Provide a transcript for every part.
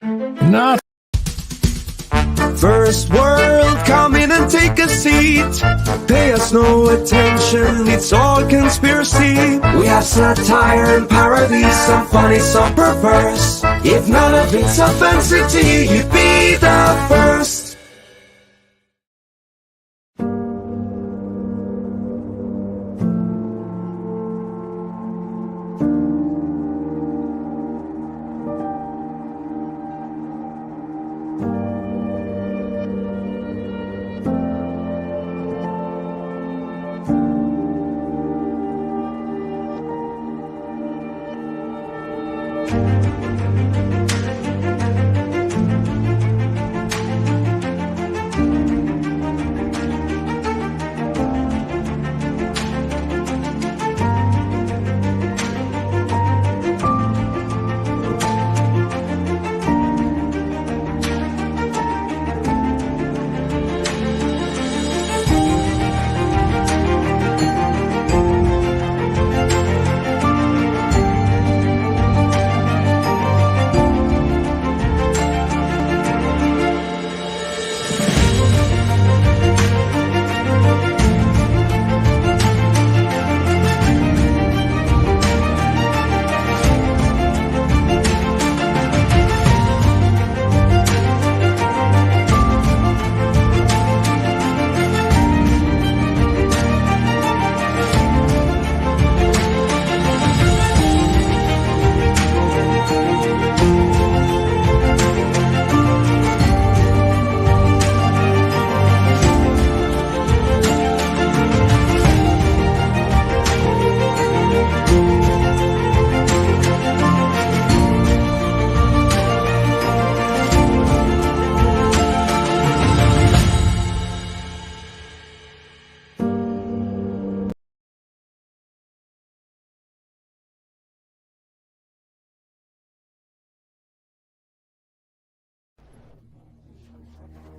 Not. First world, come in and take a seat. Pay us no attention, it's all conspiracy. We have satire and parody, some funny, some perverse. If none of it's offensive to you, you'd be the first.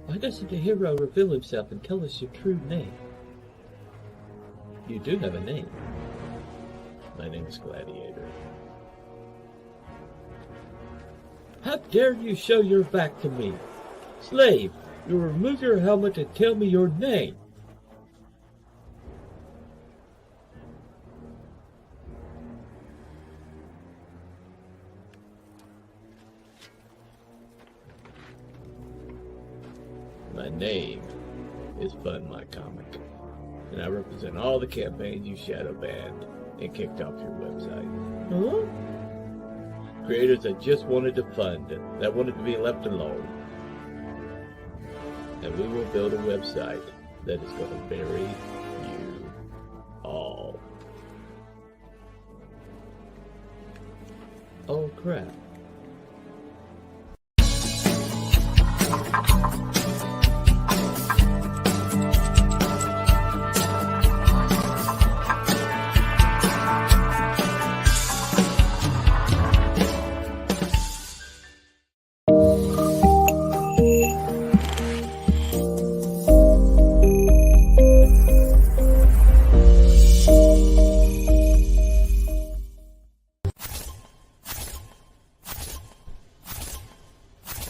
Why doesn't the hero reveal himself and tell us your true name? You do have a name. My name is Gladiator. How dare you show your back to me? Slave, you remove your helmet and tell me your name. My name is Bun My Comic, and I represent all the campaigns you shadow banned and kicked off your website. Huh? Creators that just wanted to fund, that wanted to be left alone. And we will build a website that is going to bury you all. Oh crap.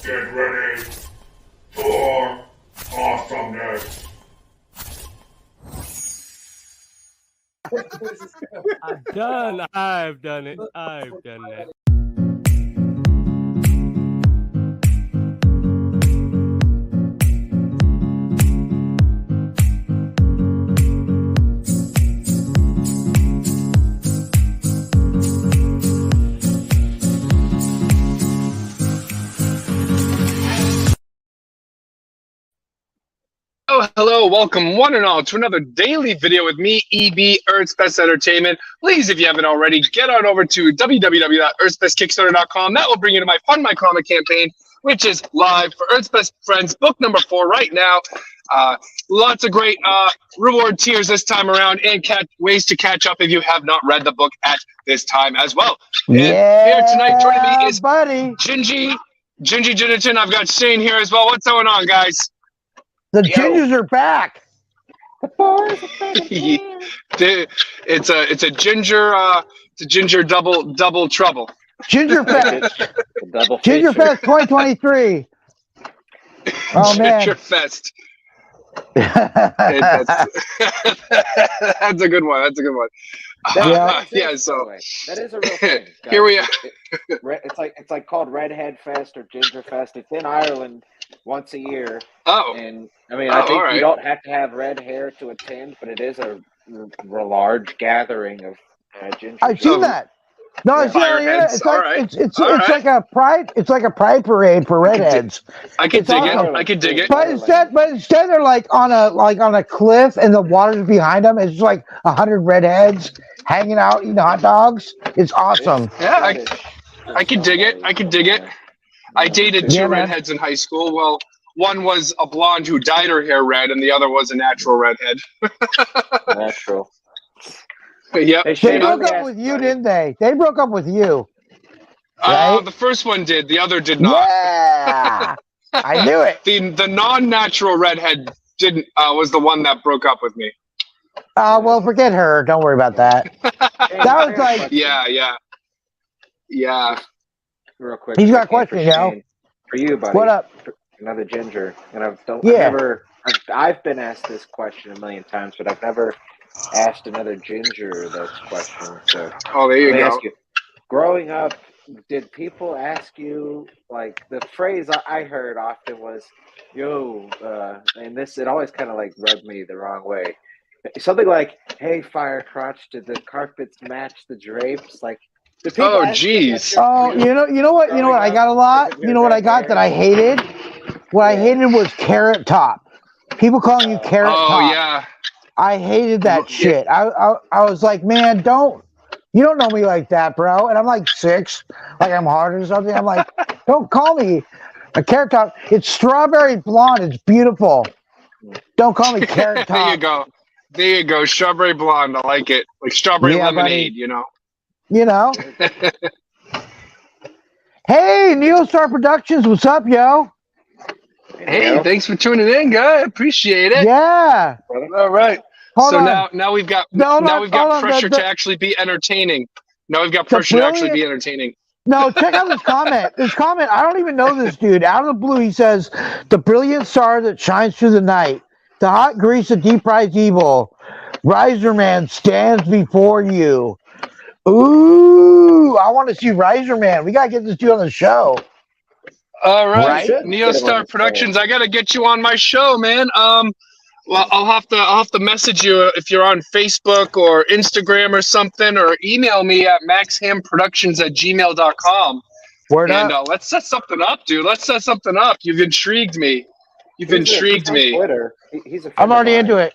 Get ready for awesomeness. I've done it. I've done that. Oh, hello, welcome one and all to another daily video with me, EB, Earth's Best Entertainment. Please, if you haven't already, get on over to www.earthsbestkickstarter.com. That will bring you to my Fund My Comic campaign, which is live for Earth's Best Friends, book number 4 right now. Lots of great reward tiers this time around, and ways to catch up if you have not read the book at this time as well. And here tonight joining me is Ginge Gingerton. I've got Shane here as well. What's going on, guys? The gingers are back. It's a ginger double trouble. Ginger Fest. The double Ginger feature. Fest 2023. Oh man. Ginger Fest. That's a good one. That's a good one. Yeah. So that is a real thing. Guys. Here we are. It's like called Redhead Fest or Ginger Fest. It's in Ireland once a year. Oh. And I mean, I think you don't have to have red hair to attend, but it is a large gathering of ginger. I've seen that. No, it's like a pride. It's like a pride parade for redheads. I can dig it. I can dig it. But instead they're like on a cliff, and the water's behind them. It's like 100 redheads hanging out eating hot dogs. It's awesome. Yeah, I can dig it. I can dig it. I dated two redheads in high school. Well, one was a blonde who dyed her hair red, and the other was a natural redhead. Natural. Yep. They broke up with you, didn't they? They broke up with you. Right? The first one did. The other did not. Yeah, I knew it. The non-natural redhead didn't. Was the one that broke up with me. Well, forget her. Don't worry about that. That was like. Yeah. Real quick. He's got a question, for you, buddy. What up? Another ginger, and I've been asked this question a million times, but I've never asked another ginger this question. So, there you go. Ask you, growing up, did people ask you, like, the phrase I heard often was, "Yo," and it always kind of like rubbed me the wrong way. Something like, "Hey, fire crotch, did the carpets match the drapes?" Like, oh, jeez. Oh, you know what I got a lot. You know what I got that I hated. What I hated was Carrot Top. People calling you Carrot Top. Oh yeah. I hated that shit. I was like, man, you don't know me like that, bro. And I'm like 6, like I'm hard or something. I'm like, don't call me a Carrot Top. It's strawberry blonde. It's beautiful. Don't call me Carrot Top. There you go. Strawberry blonde. I like it. Like strawberry lemonade, buddy. you know. Hey, Neostar Productions, what's up, yo? Hey, thanks for tuning in, guy. Appreciate it. Yeah. All right. Hold on. Now we've got pressure to actually be entertaining. Now we've got pressure to actually be entertaining. No, check out this comment. I don't even know this dude. Out of the blue, he says, "The brilliant star that shines through the night, the hot grease of deep fried evil, Riser Man stands before you." Ooh, I want to see Riser Man. We gotta get this dude on the show. All right, Neostar Productions. I gotta get you on my show, man. Well, I'll have to message you if you're on Facebook or Instagram or something, or email me at maxhamproductions@gmail.com. Word up. Let's set something up, dude. Let's set something up. You've intrigued me. He's on Twitter. I'm already into it.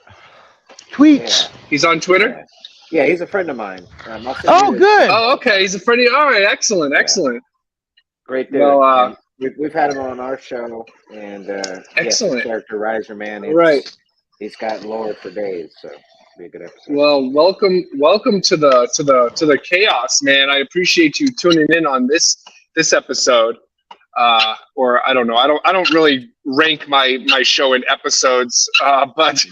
Tweets. Yeah. He's on Twitter? Yeah, he's a friend of mine. Oh, good. Oh, okay. He's a friend of. All right, excellent. Great dude. Well, we've had him on our show, and excellent. His character Riser Man. Right. He's got lore for days, so it'll be a good episode. Well, welcome to the chaos, man. I appreciate you tuning in on this episode. Or I don't know. I don't really rank my show in episodes, but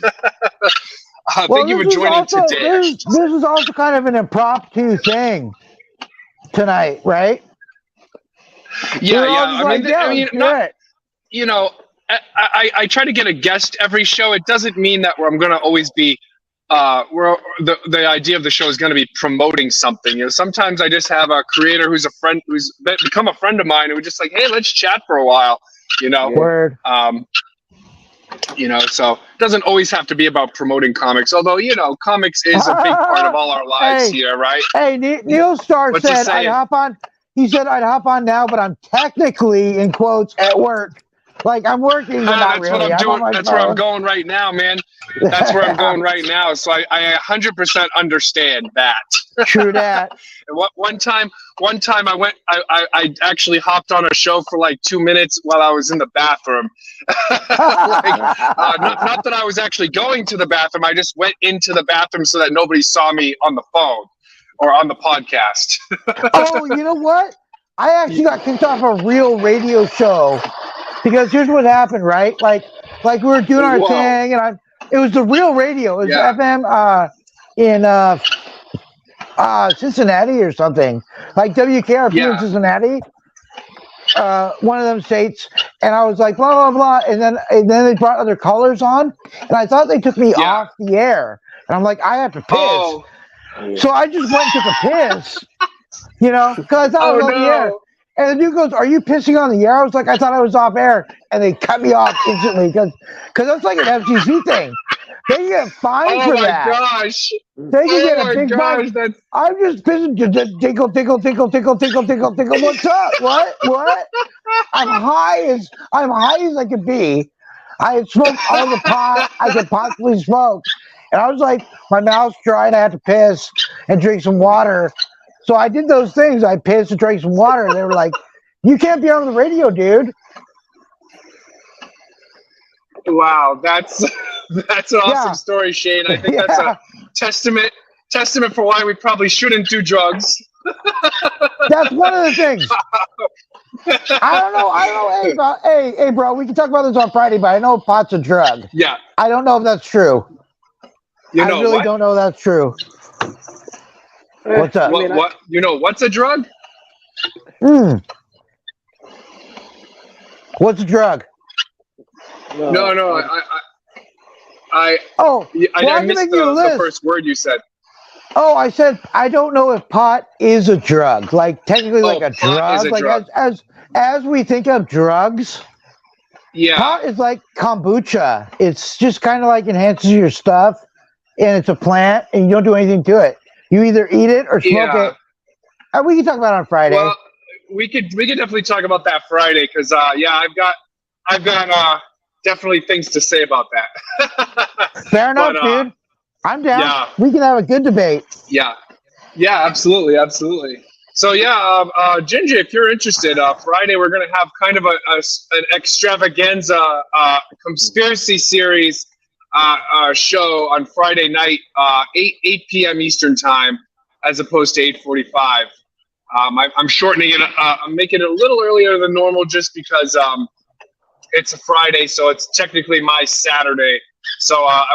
thank you for joining today. This is also kind of an impromptu thing tonight, right? Yeah. I try to get a guest every show. It doesn't mean that I'm going to always be. The idea of the show is going to be promoting something. You know, sometimes I just have a creator who's a friend, who's become a friend of mine, who just like, hey, let's chat for a while. You know. Word. So it doesn't always have to be about promoting comics. Although, comics is a big part of all our lives here, right? Hey, Neostar said I'd hop on. He said I'd hop on now, but I'm technically, in quotes, at work. Like, I'm working, but not really. What I'm doing. That's where I'm going right now, man. That's where I'm going right now. So I 100% understand that. True that. And one time I actually hopped on a show for like 2 minutes while I was in the bathroom. Not that I was actually going to the bathroom. I just went into the bathroom so that nobody saw me on the phone or on the podcast. Oh, you know what? I actually got kicked off a real radio show. Because here's what happened, right? Like we were doing our thing, and it was the real radio. It was FM in Cincinnati or something. like WKRP Yeah. in Cincinnati. One of them states, and I was like blah blah blah, and then they brought other callers on, and I thought they took me off the air, and I'm like, I have to piss, so I just went and took a piss, because I thought I was on the air, and the dude goes, "Are you pissing on the air?" I was like, "I thought I was off air," and they cut me off instantly because that's like an FCC thing. They can get fined for that. Oh my gosh! They can get a big fine. I'm just pissing. Tinkle, tinkle, tinkle, tinkle, tinkle, tinkle, tinkle. What's up? What? I'm high as I could be. I had smoked all the pot I could possibly smoke, and I was like, my mouth's dry, and I had to piss and drink some water. So I did those things. I pissed and drank some water, and they were like, "You can't be on the radio, dude." Wow, that's an awesome story, Shane. I think that's a testament for why we probably shouldn't do drugs. That's one of the things. I don't know. Hey, bro, we can talk about this on Friday, but I know pot's a drug. Yeah. I don't know if that's true. I really don't know if that's true. What's up? What? What's a drug? What's a drug? No. I missed the first word you said. Oh, I said I don't know if pot is a drug. Like technically, like a drug. Like drug. As we think of drugs. Yeah. Pot is like kombucha. It's just kind of like enhances your stuff, and it's a plant, and you don't do anything to it. You either eat it or smoke it. We can talk about it on Friday. Well, we could definitely talk about that Friday because I've got definitely things to say about that. Fair enough, dude. I'm down. Yeah. We can have a good debate. Yeah, absolutely. So Ginge, if you're interested, Friday we're gonna have kind of an extravaganza conspiracy series show on Friday night, 8 p.m. Eastern time, as opposed to 8:45. I'm shortening it. I'm making it a little earlier than normal just because it's a Friday, so it's technically my Saturday. So I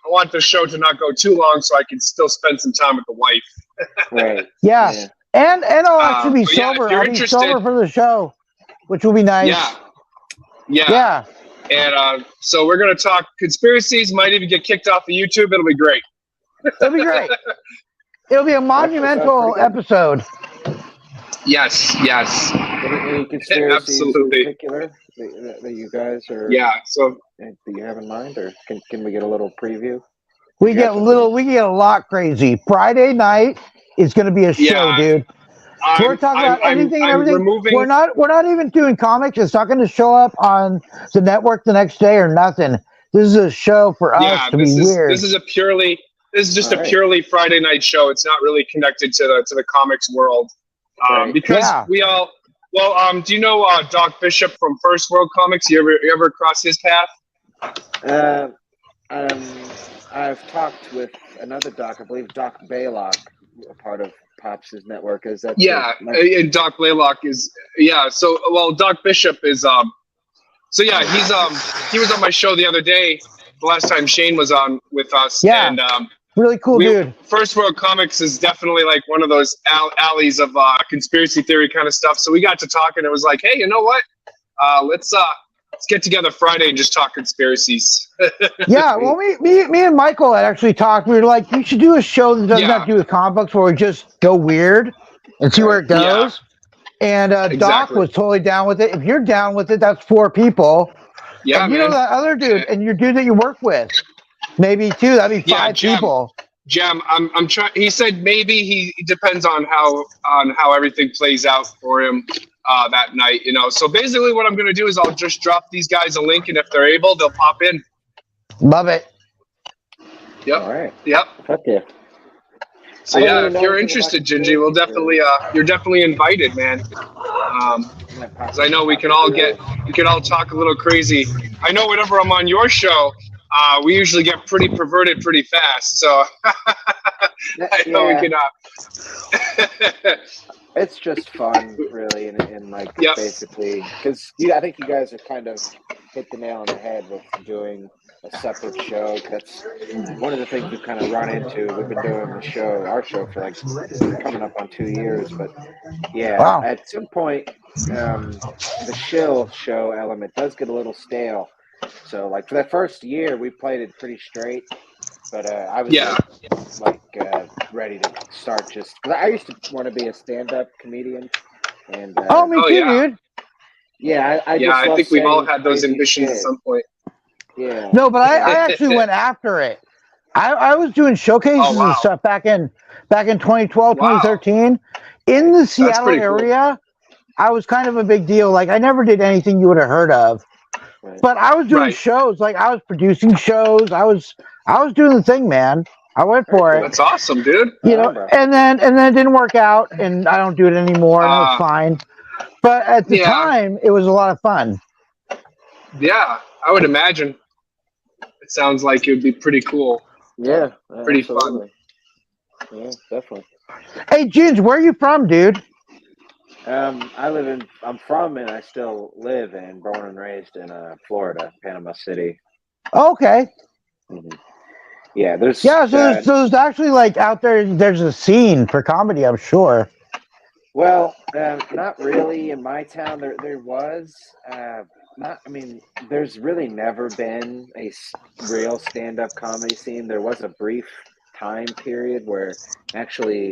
want the show to not go too long, so I can still spend some time with the wife. Right. Yeah. And I'll actually be sober. I'll be sober for the show, which will be nice. Yeah. And so we're gonna talk conspiracies. Might even get kicked off of YouTube. It'll be great. It'll be great. It'll be a monumental episode. Yes. Any conspiracies in particular that you guys are? Yeah. So that you have in mind, or can we get a little preview? We get a lot crazy. Friday night is going to be a show, dude. We're talking about anything and everything. We're not even doing comics. It's not going to show up on the network the next day or nothing. This is a show for us to be weird. This is just a purely Friday night show. It's not really connected to the comics world. Because we all do you know Doc Bishop from First World Comics? You ever cross his path? I've talked with another Doc, I believe Doc Blalock, a part of Pops' network. Is that and Doc Blalock is So Doc Bishop is he was on my show the other day. The last time Shane was on with us, and really cool dude. First World Comics is definitely like one of those alleys of conspiracy theory kind of stuff. So we got to talking. It was like, hey, you know what? Let's get together Friday and just talk conspiracies. Yeah, well, me and Michael had actually talked. We were like, we should do a show that doesn't have to do with comic books, where we just go weird and see where it goes. And Doc was totally down with it. If you're down with it, that's 4 people. Yeah, and you know that other dude and your dude that you work with. Maybe 2. That'd be 5 people. Jem, I'm trying. He said maybe he depends on how everything plays out for him that night. So basically, what I'm going to do is I'll just drop these guys a link, and if they're able, they'll pop in. Love it. Yep. All right. Yep. Okay. So if you're interested, Gingy, we'll definitely you're definitely invited, man. Because I know we can all talk a little crazy. I know whenever I'm on your show, we usually get pretty perverted pretty fast. So I know we can. It's just fun, really, and like basically, because I think you guys are kind of hit the nail on the head with doing a separate show. That's one of the things we've kind of run into. We've been doing our show for like coming up on 2 years, but yeah, Wow. at some point, the shill show element does get a little stale. So like for that first year, we played it pretty straight, but I was ready to start just because I used to want to be a stand-up comedian, and Me too, dude. yeah, I just I love think we've all saying had those crazy ambitions at shit. some point. Yeah. No, but I actually went after it. I was doing showcases and stuff back in 2012, 2013 in the Seattle area. I was kind of a big deal. Like I never did anything you would have heard of, but I was doing shows. Like I was producing shows. I was doing the thing, man. I went for it. That's awesome, dude. You know, and then it didn't work out, and I don't do it anymore, and it was fine. But at the time, it was a lot of fun. Yeah, I would imagine. It sounds like it would be pretty cool. Yeah, pretty absolutely. Yeah, definitely. Hey, Ginge, where are you from, dude? I'm from and I still live in, born and raised in Florida, Panama City. Okay. Mm-hmm. Yeah, there's so there's actually like out there's a scene for comedy, I'm sure. Well, not really in my town. There was there's really never been a real stand-up comedy scene. There was a brief time period where actually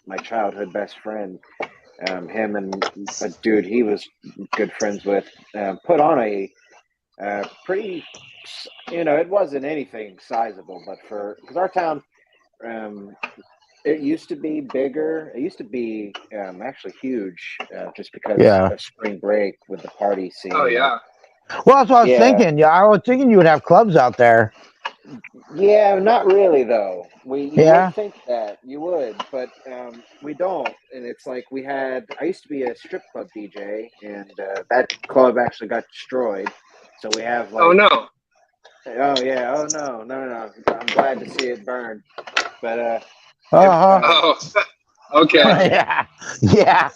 my childhood best friend, him and a dude he was good friends with, put on a pretty, it wasn't anything sizable, but because our town, it used to be bigger. It used to be actually huge, just because of spring break with the party scene. Oh yeah. Well, that's what I was thinking. Yeah, I was thinking you would have clubs out there. Yeah, not really though. You would think that you would, but we don't. And it's like I used to be a strip club DJ, and that club actually got destroyed. So we have like. Oh no. Oh yeah. Oh no. I'm glad to see it burn, but. Okay. Yeah.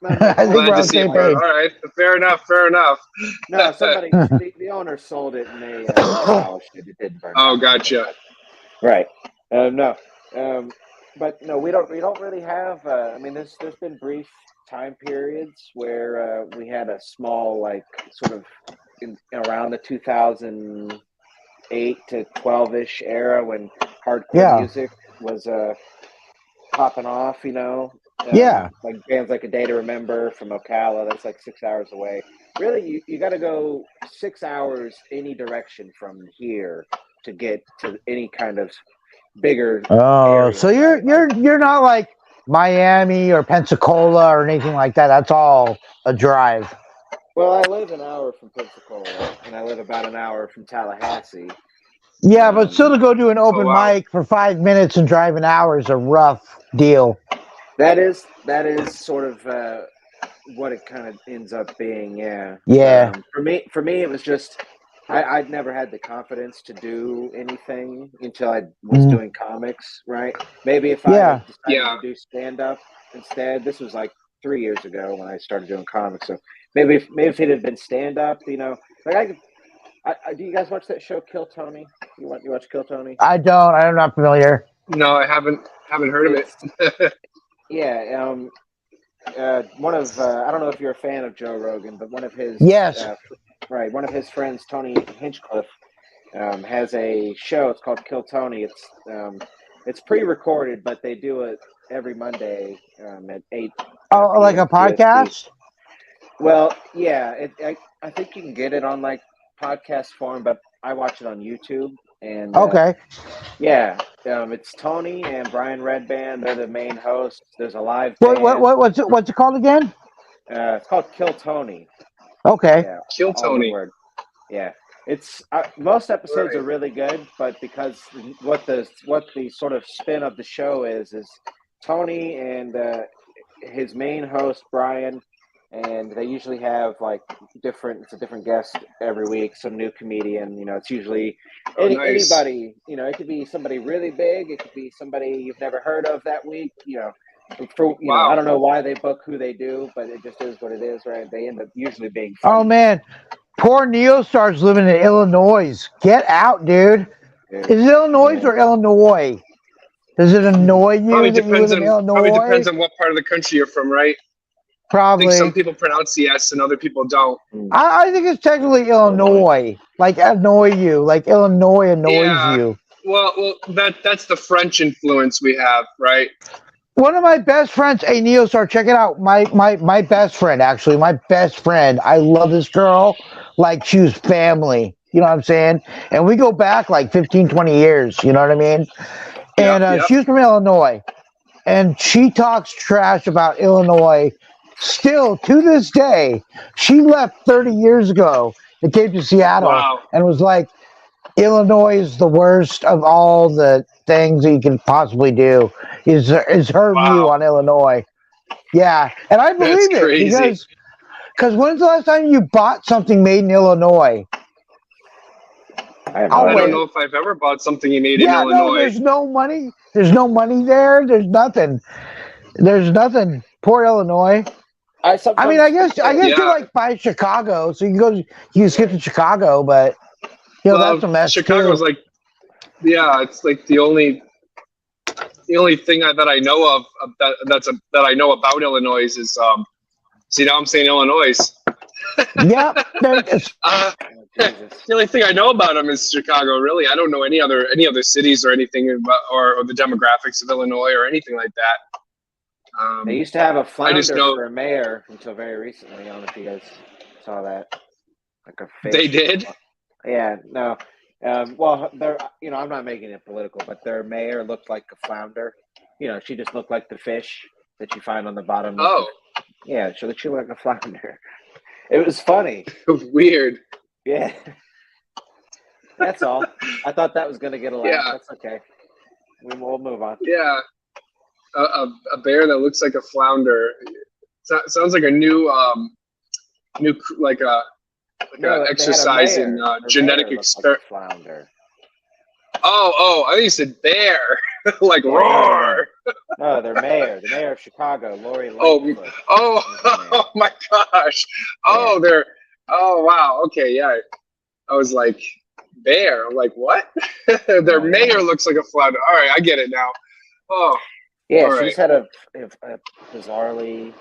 I think we're on the same page. All right, fair enough. No, somebody, the owner sold it and they demolished it. It didn't burn. Oh, gotcha. Right. No. But no, we don't really have. There's been brief time periods where we had a small, like, sort of around the 2008 to 12-ish era when hardcore music was popping off, like bands like A Day to Remember from Ocala, that's like 6 hours away. Really, you got to go 6 hours any direction from here to get to any kind of bigger area. So you're not like Miami or Pensacola or anything like that. That's all a drive. Well, I live an hour from Pensacola, and I live about an hour from Tallahassee. Yeah, but still to go do an open mic for 5 minutes and drive an hour is a rough deal. That is sort of what it kind of ends up being. Yeah. For me, it was just I'd never had the confidence to do anything until I was doing comics. Right? Maybe if I decided to do stand up instead. This was like 3 years ago when I started doing comics. So maybe if it had been stand up, like do you guys watch that show Kill Tony? You watch Kill Tony? I don't. I'm not familiar. No, I haven't heard of it. Yeah. One of I don't know if you're a fan of Joe Rogan, but one of his one of his friends, Tony Hinchcliffe, has a show. It's called Kill Tony. It's pre-recorded, but they do it every Monday at 8. Oh, like a podcast? Well, yeah. I think you can get it on like podcast form, but I watch it on YouTube. And it's Tony and Brian Redband. They're the main hosts. There's a live band. What's it called again? It's called Kill Tony. Okay. Yeah, Kill Tony. Yeah, it's most episodes are really good, but because what the sort of spin of the show is Tony and his main host Brian. And they usually have it's a different guest every week, some new comedian. It's usually anybody. It could be somebody really big. It could be somebody you've never heard of that week. I don't know why they book who they do, but it just is what it is, right? They end up usually being funny. Oh man, poor Neostar's living in Illinois. Get out, dude. Is it Illinois or Illinois? Does it annoy you Probably that you live depends in on Illinois? what part of the country you're from, right? I Probably. think some people pronounce the S and other people don't. I think it's technically Illinois. Like annoy you. Like Illinois annoys you. Well, that's the French influence we have, right? One of my best friends, hey Neostar, check it out. My best friend, actually, my best friend. I love this girl like she was family. You know what I'm saying? And we go back like 15, 20 years. You know what I mean? And she was from Illinois. And she talks trash about Illinois still to this day. She left 30 years ago and came to Seattle and was like, Illinois is the worst of all the things that you can possibly do, is her view on Illinois. Yeah, and I believe it because when's the last time you bought something made in Illinois? I don't know if I've ever bought something made in Illinois. No, there's no money. There's no money there. There's nothing. There's nothing. Poor Illinois. I mean, I guess you're like by Chicago, so you can skip to Chicago, but that's a mess. Chicago's too. It's like the only thing that I know of that I know about Illinois is see, now I'm saying Illinois. Yeah. The only thing I know about them is Chicago. Really, I don't know any other cities or anything about, or the demographics of Illinois or anything like that. They used to have a flounder for a mayor until very recently. I don't know if you guys saw that. Like a fish. They did. Yeah. No. Well, they're I'm not making it political, but their mayor looked like a flounder. She just looked like the fish that you find on the bottom. Yeah, she looked like a flounder. It was funny. Weird. Yeah. That's all. I thought that was going to get a laugh. Yeah. That's okay. We'll move on. Yeah. A bear that looks like a flounder. Sounds like a new exercise in genetic experiment. Like flounder. Oh, I think you said bear. Like roar. No, they're mayor. The mayor of Chicago, Laurie. Oh my gosh. Oh, wow. Okay, yeah. I was like, bear. I'm like, what? Their mayor looks like a flounder. All right, I get it now. Oh. Yeah, she just had a bizarrely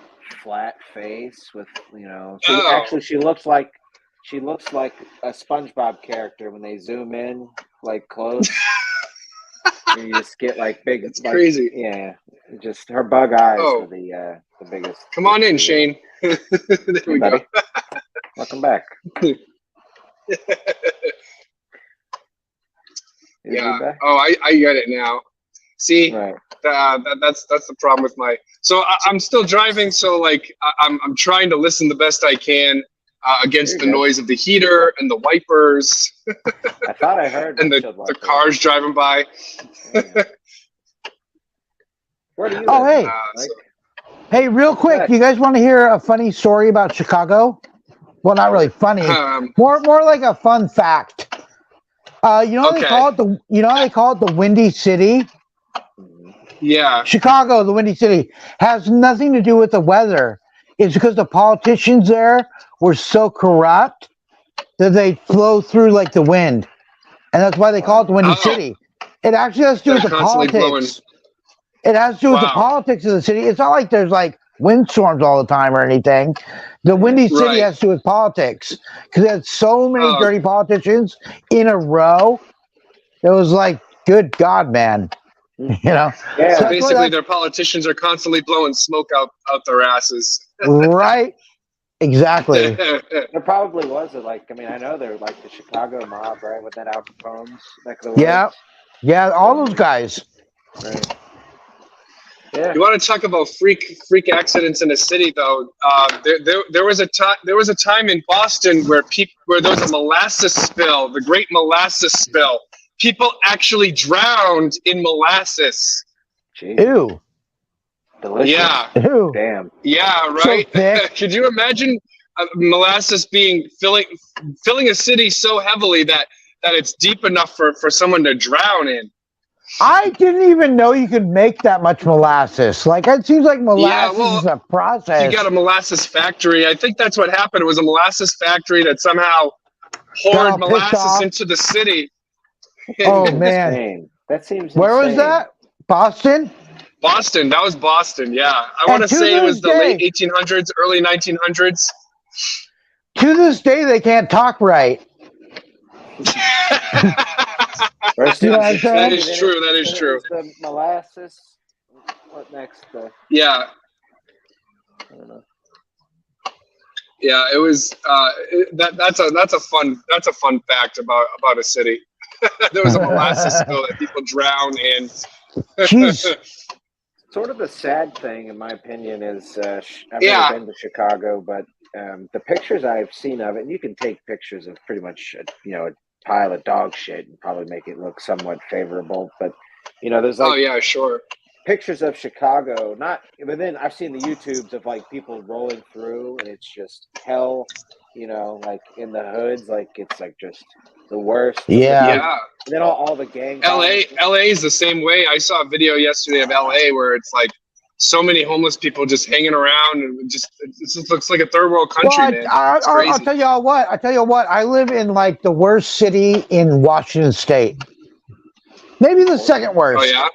flat face with, she looks like a SpongeBob character when they zoom in like close. You just get like big. It's crazy. Yeah, just her bug eyes are the biggest. Come on in, Shane. There we go. Welcome back. Yeah. Oh, I get it now. See, right. That's the problem with my. So I'm still driving. So like I'm trying to listen the best I can against the noise of the heater and the wipers. I thought I heard. And the cars driving by. Where do you live? Hey, real quick, you guys want to hear a funny story about Chicago? Well, not really funny. More like a fun fact. They call it the Windy City. Yeah. Chicago, the Windy City, has nothing to do with the weather. It's because the politicians there were so corrupt that they flow through like the wind. And that's why they call it the Windy City. It actually has to do with the politics. It has to do with the politics of the city. It's not like there's like windstorms all the time or anything. The Windy City has to do with politics because they had so many dirty politicians in a row. It was like, good God, man. Yeah. So basically, their politicians are constantly blowing smoke out their asses. Right. Exactly. There probably was I know they're like the Chicago mob, right? With that Al Capone's neck of the woods. Yeah. Yeah, all those guys. Right. Yeah. You want to talk about freak accidents in a city, though? There was a time in Boston where there was a molasses spill, the Great Molasses Spill. People actually drowned in molasses. Jeez. Ew. Delicious. Yeah. Ew. Damn. Yeah. Right. So could you imagine molasses filling a city so heavily that it's deep enough for someone to drown in? I didn't even know you could make that much molasses. Like, it seems like molasses is a process. You got a molasses factory. I think that's what happened. It was a molasses factory that somehow poured molasses into the city. Oh, man. That seems Where insane. was that? Boston? Boston. That was Boston, yeah. I want to say it was the late 1800s, early 1900s. To this day, they can't talk right. That is true. That is true. The molasses. What next? Yeah. I don't know. Yeah, it was. That's a fun fact about a city. There was a molasses spill that people drown in. Sort of the sad thing, in my opinion, is I've never been to Chicago, but the pictures I've seen of it, and you can take pictures of pretty much a pile of dog shit and probably make it look somewhat favorable, but there's like pictures of Chicago, but then I've seen the YouTubes of like people rolling through and it's just hell, like in the hoods, like it's like just the worst. Yeah. And then all the gangs. LA is the same way. I saw a video yesterday of LA where it's like so many homeless people just hanging around, and it just looks like a third world country, man. I'll tell you what. I live in like the worst city in Washington State. Maybe the second worst. Oh yeah.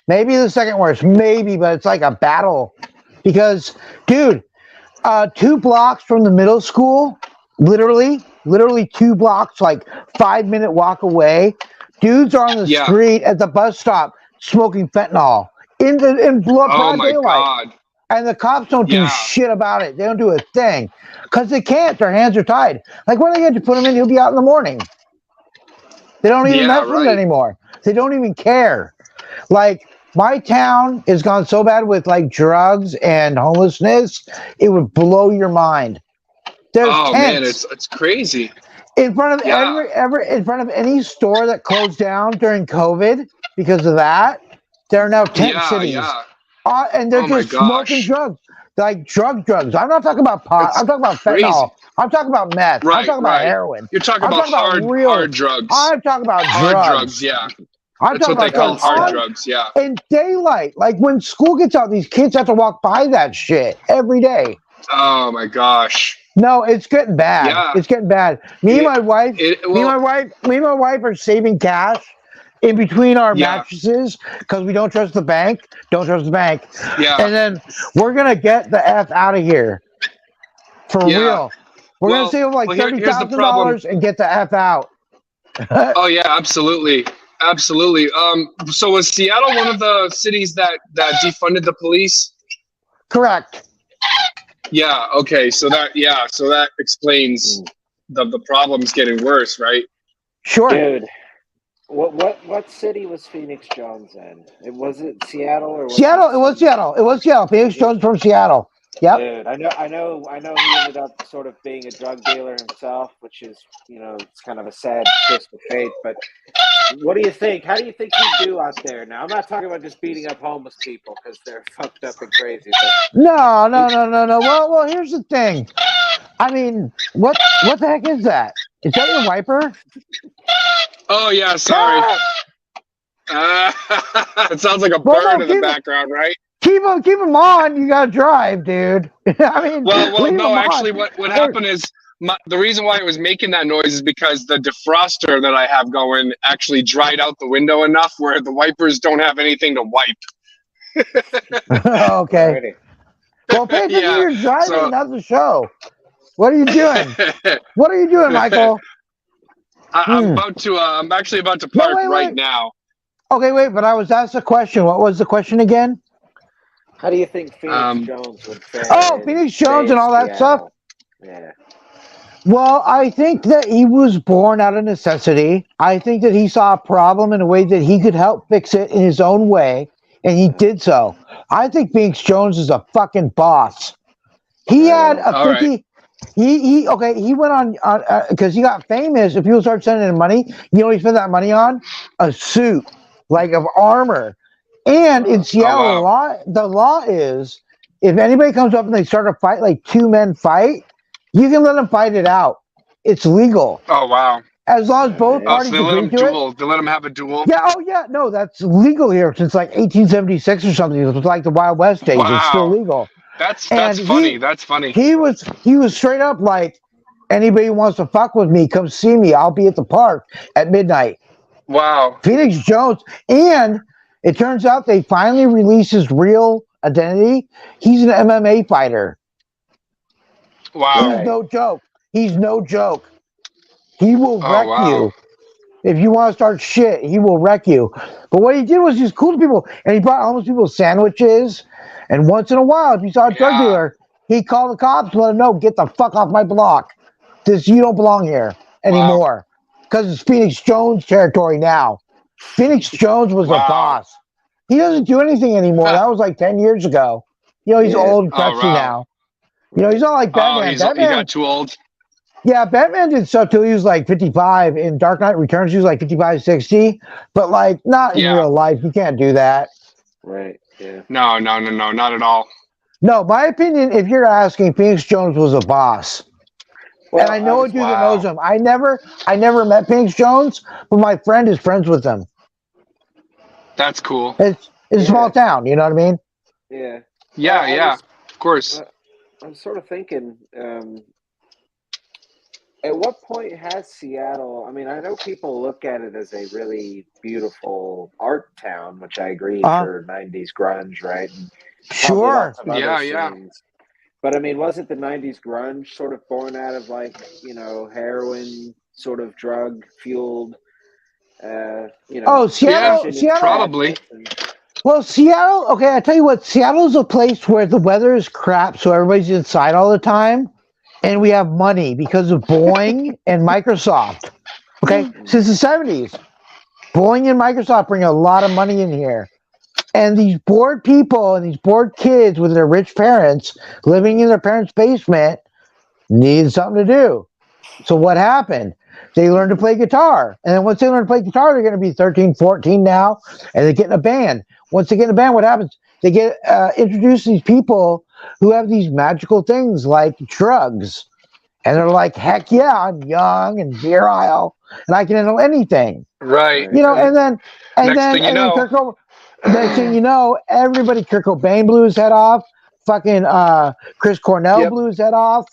Maybe the second worst. Maybe, but it's like a battle because, dude, 2 blocks from the middle school, literally 2 blocks, like 5-minute walk away. Dudes are on the street at the bus stop smoking fentanyl. In broad daylight. God. And the cops don't do shit about it. They don't do a thing. Because they can't. Their hands are tied. Like, when are they going to put him in? He'll be out in the morning. They don't even mess with it anymore. They don't even care. Like, my town has gone so bad with, like, drugs and homelessness, it would blow your mind. There's tents man, it's crazy. In front of in front of any store that closed down during COVID because of that. There are now tent cities. Yeah. And they're just smoking drugs. Like drugs. I'm not talking about pot. I'm talking about fentanyl. I'm talking about meth. I'm talking about heroin. You're talking about hard drugs. I'm talking about drugs. Yeah. That's what they call hard drugs. Yeah. In daylight, like when school gets out, these kids have to walk by that shit every day. Oh my gosh. No, it's getting bad. Yeah. It's getting bad. Me and my wife are saving cash in between our mattresses because we don't trust the bank. Yeah. And then we're gonna get the F out of here. For real. We're gonna save like $30,000 and get the F out. Oh yeah, absolutely. Absolutely. So was Seattle one of the cities that defunded the police? Correct. Yeah, okay. So that explains the problems getting worse, right? Sure. Dude. What city was Phoenix Jones in? Was it Seattle or Seattle? It was Seattle. Phoenix Jones from Seattle. Yep. Dude, I know. He ended up sort of being a drug dealer himself, which is it's kind of a sad twist of fate. But what do you think? How do you think he'd do out there? Now, I'm not talking about just beating up homeless people because they're fucked up and crazy. But no. Well, here's the thing. I mean, what the heck is that? Is that your wiper? Oh yeah, sorry. It sounds like a bird in the background, right? Keep them on. You gotta drive, dude. I mean, well, no. Actually, what happened is the reason why it was making that noise is because the defroster that I have going actually dried out the window enough where the wipers don't have anything to wipe. Okay. Well, pay attention to your driving. That's the show. What are you doing? What are you doing, Michael? I'm actually about to park right now. Okay, wait, but I was asked a question. What was the question again? How do you think Phoenix Jones would fare? Oh, Phoenix Jones and all that stuff? Yeah. Well, I think that he was born out of necessity. I think that he saw a problem in a way that he could help fix it in his own way, and he did so. I think Phoenix Jones is a fucking boss. He had a 50... He went on because he got famous and people started sending him money. You know what he spent that money on? A suit, like of armor. And in Seattle, the law is if anybody comes up and they start a fight, like 2 men fight, you can let them fight it out. It's legal. Oh, wow. As long as both Oh, parties so they let agree him to it. duel. They let him have a duel. Yeah, oh yeah, no, that's legal here since like 1876 or something. It was like the Wild West days. It's still Wow. legal. That's And funny. That's funny. He was straight up like, anybody who wants to fuck with me, come see me. I'll be at the park at midnight. Wow. Phoenix Jones, and it turns out they finally released his real identity. He's an MMA fighter. Wow. He's no joke. He's no joke. He will Oh, wreck wow. you. If you want to start shit, he will wreck you. But what he did was he's cool to people, and he brought homeless people sandwiches. And once in a while, if you saw a drug Yeah. dealer, he called the cops to let them know, get the fuck off my block. You don't belong here anymore. Because it's Phoenix Jones territory now. Phoenix Jones was Wow. the boss. He doesn't do anything anymore. That was like 10 years ago. You know, he's Yeah. old and Oh, crusty wow. now. You know, he's not like Oh, Batman. he Batman, got too old. yeah, Batman did stuff till he was like 55. In Dark Knight Returns, he was like 55, 60. But like, not in Yeah. real life. You can't do that. Right. Yeah. No, not at all. No, my opinion, if you're asking, Phoenix Jones was a boss. Well, And I know a dude that wow. knows him. I never met Phoenix Jones, but my friend is friends with him. That's cool. It's a small town, you know what I mean? Yeah. Yeah, Well, yeah. Of course. I'm sort of thinking, at what point has Seattle? I mean, I know people look at it as a really beautiful art town, which I agree for '90s grunge, right? And probably Sure. lots of other Yeah. scenes. But I mean, wasn't the '90s grunge sort of born out of like heroin sort of drug fueled? Seattle. depression and Seattle. Probably. sadness and- Well, Seattle. Okay, I tell you what. Seattle's a place where the weather is crap, so everybody's inside all the time, and we have money because of Boeing and Microsoft. Okay, since the '70s, Boeing and Microsoft bring a lot of money in here. And these bored people and these bored kids with their rich parents living in their parents' basement need something to do. So what happened? They learned to play guitar. And then once they learn to play guitar, they're going to be 13, 14 now, and they get in a band. Once they get in a band, what happens? They get introduced to these people who have these magical things like drugs. And they're like, heck yeah, I'm young and virile, and I can handle anything. Right. You know, and then Next thing you know, everybody, Kurt Cobain blew his head off. Fucking Chris Cornell blew his head off.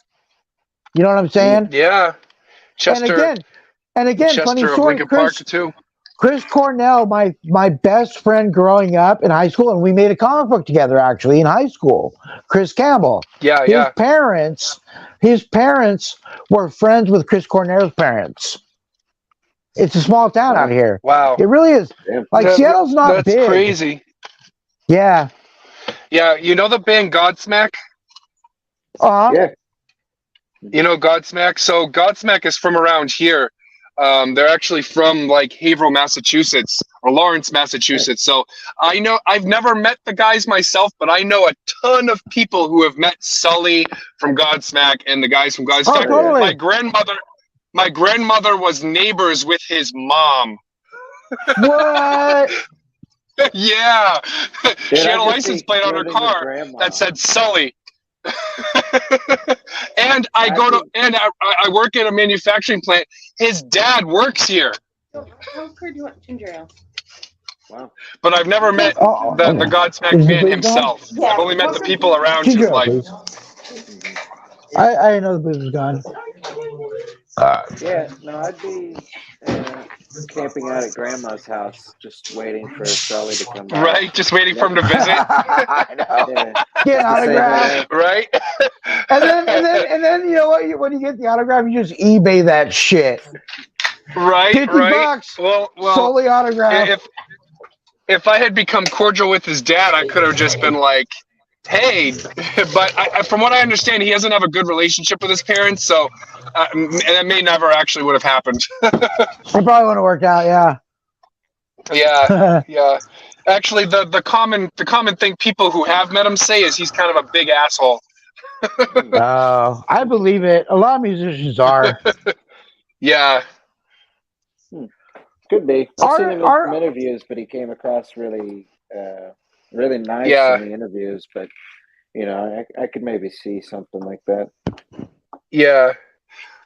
You know what I'm saying? Yeah. Chester. And again, Chester funny of story. Lincoln Park too. Chris Cornell, my best friend growing up in high school, and we made a comic book together actually in high school. Chris Campbell. Yeah. His parents were friends with Chris Cornell's parents. It's a small town out here. Wow. It really is. Like Seattle's not big. That's crazy. Yeah. Yeah, you know the band Godsmack? Yeah. You know Godsmack? So Godsmack is from around here. They're actually from like Haverhill, Massachusetts, or Lawrence, Massachusetts. So I know I've never met the guys myself, but I know a ton of people who have met Sully from Godsmack and the guys from Godsmack. Oh, totally. My grandmother was neighbors with his mom. What? Yeah. Dude, She had a I could license see plate on her flirting with car grandma. that said Sully. And I work at a manufacturing plant. His dad works here. How do you want ginger ale? Wow. But I've never met the Godsmack Is the fan booze himself. gone? I've only met the people around his Ginger ale, life. please. I didn't know the booze was gone. Yeah, no, I'd be camping out at grandma's house, just waiting for Sully to come back. Right? Just waiting for him to visit. I know. Yeah. Get an autograph. Right? And then you know what? When you get the autograph, you just eBay that shit. Right, $50. Well, Solely autograph. if I had become cordial with his dad, I could have just been like, hey, but from what I understand, he doesn't have a good relationship with his parents, so and that may never actually would have happened. It probably would have worked out, yeah. Yeah. Actually, the common thing people who have met him say is he's kind of a big asshole. Oh, I believe it. A lot of musicians are. Yeah. Could be. I've seen him in some interviews, but he came across really, really nice in the interviews. But I could maybe see something like that. Yeah.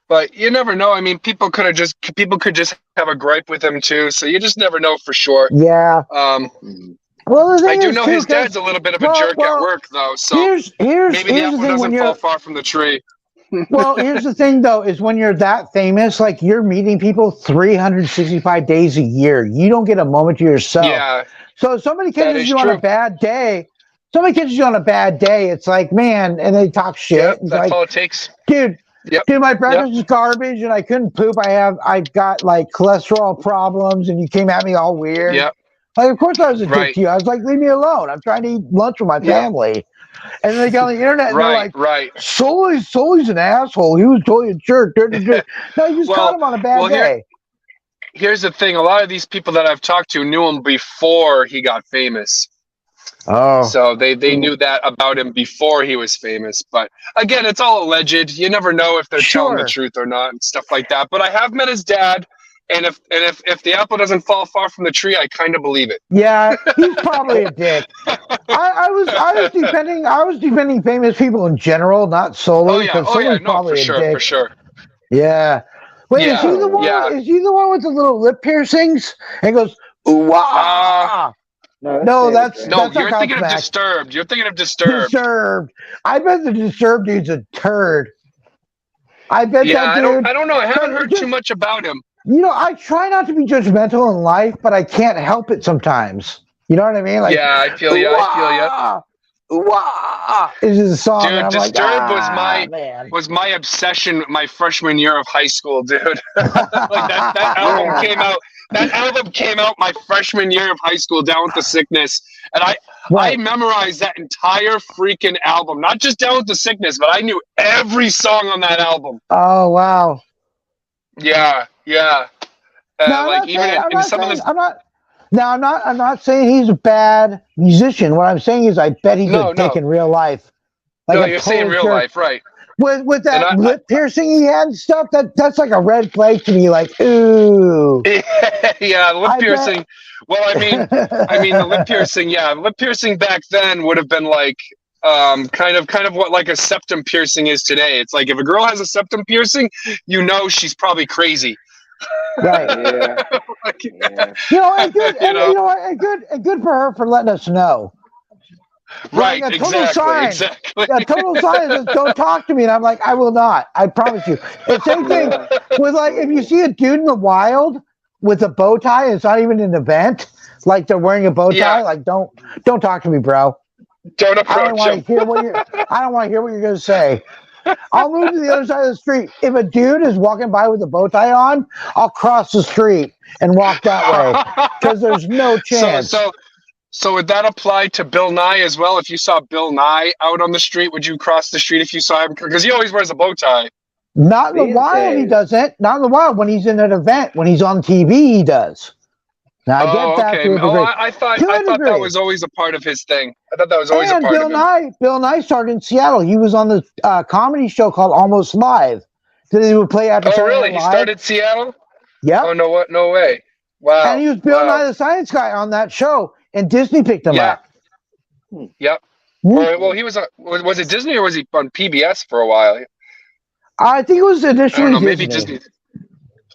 But you never know. I mean, people could just have a gripe with him too. So you just never know for sure. Yeah. Well, the I thing do is, know too, his dad's a little bit of a jerk at work, though. So here's maybe the apple thing when doesn't fall far from the tree. Well, here's the thing, though, is when you're that famous, like you're meeting people 365 days a year. You don't get a moment to yourself. Yeah. So if somebody catches you on a bad day, it's like, man, and they talk shit. Yep, it's that's like, all it takes. Dude, my breakfast is garbage and I couldn't poop. I've got like cholesterol problems and you came at me all weird. Yep. Like, of course I was a dick to you. I was like, leave me alone. I'm trying to eat lunch with my family. And then they get on the internet and they're like, Sully's an asshole. He was totally a jerk. No, you just caught him on a bad day. Here's the thing. A lot of these people that I've talked to knew him before he got famous. Oh. So they knew that about him before he was famous. But again, it's all alleged. You never know if they're telling the truth or not and stuff like that. But I have met his dad. And if the apple doesn't fall far from the tree, I kind of believe it. Yeah, he's probably a dick. I was defending famous people in general, not Sully. For sure. Yeah. Wait, is he the one? Is he the one with the little lip piercings? And goes, ooh ah. No, that's you're thinking of Disturbed. You're thinking of Disturbed. Disturbed. I bet the Disturbed dude's a turd. I bet that dude. I don't know. I haven't heard too much about him. You know, I try not to be judgmental in life, but I can't help it sometimes. You know what I mean? Like, yeah, I feel you. Is his song? Dude, Disturbed was my obsession my freshman year of high school, dude. Like that album came out. That album came out my freshman year of high school, Down with the Sickness, and I memorized that entire freaking album. Not just Down with the Sickness, but I knew every song on that album. Oh wow. Yeah. I'm not saying he's a bad musician. What I'm saying is I bet he's a dick in real life. Like you're saying real life, right? With that lip piercing he had and stuff, that's like a red flag to me. Like, ooh. Yeah, lip piercing. Well, I mean the lip piercing. Yeah, lip piercing back then would have been like kind of what like a septum piercing is today. It's like if a girl has a septum piercing, you know she's probably crazy. Right. Yeah. You know, and good for her for letting us know. Right, like exactly. A total sign is don't talk to me, and I'm like, I will not. I promise you. It's same thing with like if you see a dude in the wild with a bow tie, it's not even an event. Like they're wearing a bow tie. Like don't talk to me, bro. Don't approach I don't want to hear what you're going to say. I'll move to the other side of the street. If a dude is walking by with a bow tie on, I'll cross the street and walk that way because there's no chance. So would that apply to Bill Nye as well? If you saw Bill Nye out on the street, would you cross the street if you saw him? Because he always wears a bow tie. Not in the wild, he doesn't. Not in the wild. When he's in an event, when he's on TV, he does. Now, I get that. Okay. I thought that was always a part of his thing. I thought that was always a part of it. Bill Nye started in Seattle. He was on the comedy show called Almost Live. He would play after. Oh, really? He started in Seattle? Yeah. Oh, no! What? No way! Wow. And he was Bill Nye the Science Guy on that show, and Disney picked him up. Yep. Well, he was. Was it Disney or was he on PBS for a while? I think it was initially. I don't know. Maybe Disney.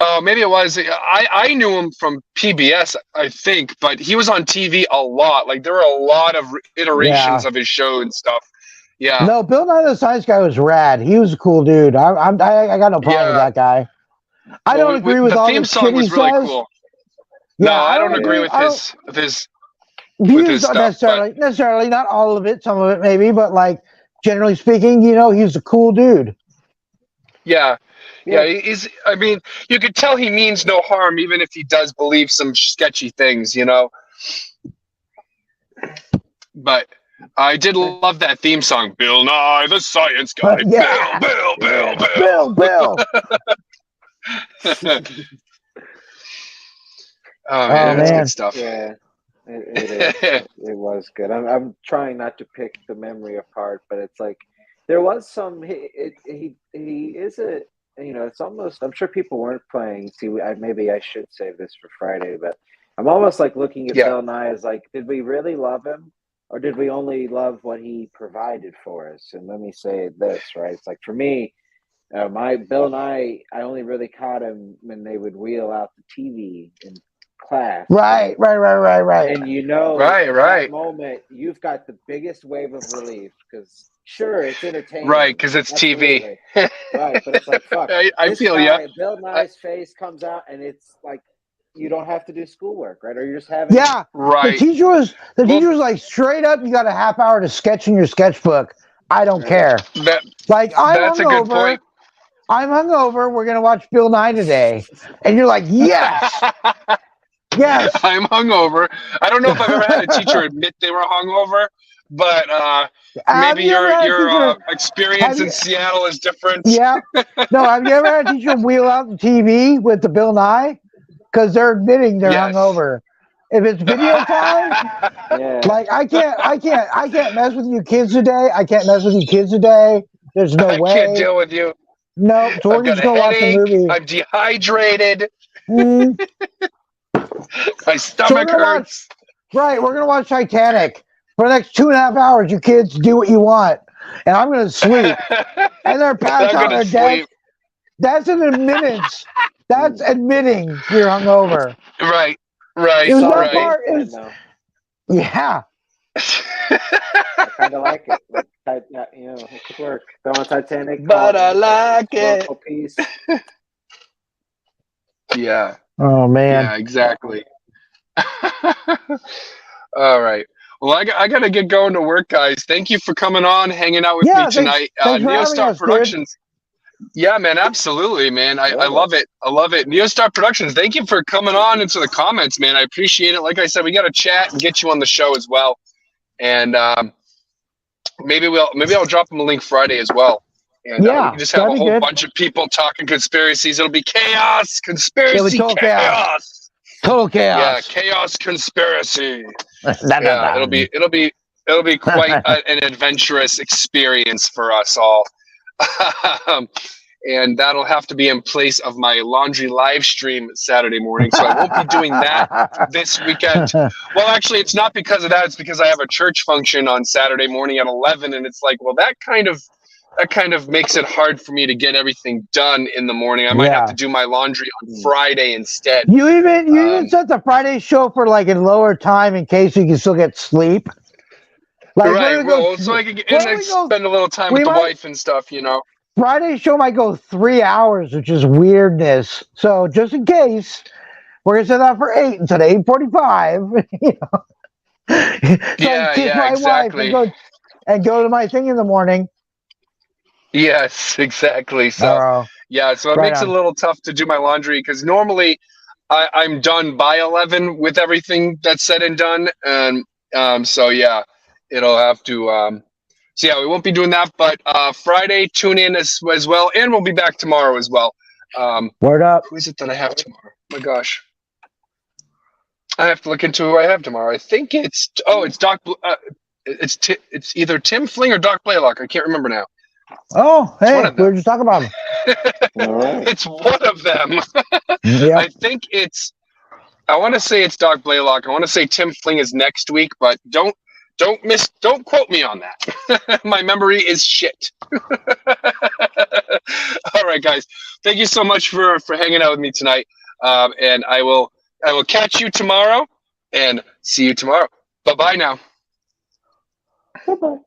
Oh, maybe it was. I knew him from PBS, I think, but he was on TV a lot. Like there were a lot of iterations of his show and stuff. Yeah. No, Bill Nye the Science Guy was rad. He was a cool dude. I got no problem with that guy. I don't agree with all the theme song was really cool. Yeah, no, I don't agree with his stuff. Necessarily, not all of it. Some of it maybe, but like generally speaking, he's a cool dude. Yeah. Yeah, he's. I mean, you could tell he means no harm, even if he does believe some sketchy things, But I did love that theme song, Bill Nye the Science Guy. Bill. Oh man, that's good stuff. Yeah, it was good. I'm trying not to pick the memory apart, but it's like there was some. He is a. It's almost. I'm sure people weren't playing. See, maybe I should save this for Friday, but I'm almost like looking at Bill Nye as like, did we really love him, or did we only love what he provided for us? And let me say this, right? It's like for me, My Bill Nye, I only really caught him when they would wheel out the TV in class. Right. And you know, Right. at that moment, you've got the biggest wave of relief because sure, it's entertaining. Right, because it's Absolutely. TV. Right, but it's like, fuck. I this feel guy, ya. Bill Nye's face comes out, and it's like you don't have to do schoolwork, right? Or you're just having Yeah. Right. The teacher was like, straight up, you got a half hour to sketch in your sketchbook. I don't care. Like, That's a good point. I'm hungover. We're going to watch Bill Nye today. And you're like, yes. Yes. I'm hungover. I don't know if I've ever had a teacher admit they were hungover, but maybe your experience in Seattle is different. Yeah. No, have you ever had a teacher wheel out the TV with the Bill Nye? Because they're admitting they're hungover. If it's video time, like I can't mess with you kids today. There's no way. I can't deal with you. No, so we're just gonna watch the movie. I'm dehydrated. Mm. My stomach hurts. We're gonna watch Titanic for the next 2.5 hours. You kids do what you want, and I'm gonna sleep. And they're passed out on their desk. That's an admittance. That's admitting you're hungover. Right. It was that part. Yeah. I kind of like it. Like, you know, it could work. Throw on Titanic. But I like it. Piece. Yeah. Oh, man. Yeah, exactly. All right. Well, I got to get going to work, guys. Thank you for coming on, hanging out with me tonight. Neostar Productions. Dude. Yeah, man, absolutely, man. I love it. I love it. Neostar Productions, thank you for coming on into the comments, man. I appreciate it. Like I said, we got to chat and get you on the show as well. And maybe I'll drop them a link Friday as well. And we can just have a whole bunch of people talking conspiracies. It'll be chaos, conspiracy, chaos. Total chaos. Yeah, chaos, conspiracy. It'll be quite an adventurous experience for us all. And that'll have to be in place of my laundry live stream Saturday morning. So I won't be doing that this weekend. Well, actually, it's not because of that. It's because I have a church function on Saturday morning at 11. And it's like, well, that kind of makes it hard for me to get everything done in the morning. I might have to do my laundry on Friday instead. You even set the Friday show for like a lower time in case you can still get sleep. Like, right. Well, so I can spend a little time with the wife and stuff, you know. Friday show might go 3 hours, which is weirdness. So just in case, we're gonna set that for 8 instead of 8:45. You know? So exactly. And go to my thing in the morning. Yes, exactly. So so it makes it a little tough to do my laundry because normally I'm done by 11 with everything that's said and done, and it'll have to. So yeah, we won't be doing that, but Friday, tune in as well, and we'll be back tomorrow as well. Word up. Who is it that I have tomorrow? Oh my gosh. I have to look into who I have tomorrow. I think it's Doc. It's either Tim Fling or Doc Blalock. I can't remember now. Oh, hey, we were just talking about him. It's one of them. Yeah. I think I want to say it's Doc Blalock. I want to say Tim Fling is next week, but don't quote me on that. My memory is shit. All right, guys. Thank you so much for hanging out with me tonight. And I will catch you tomorrow and see you tomorrow. Bye-bye now. Bye-bye.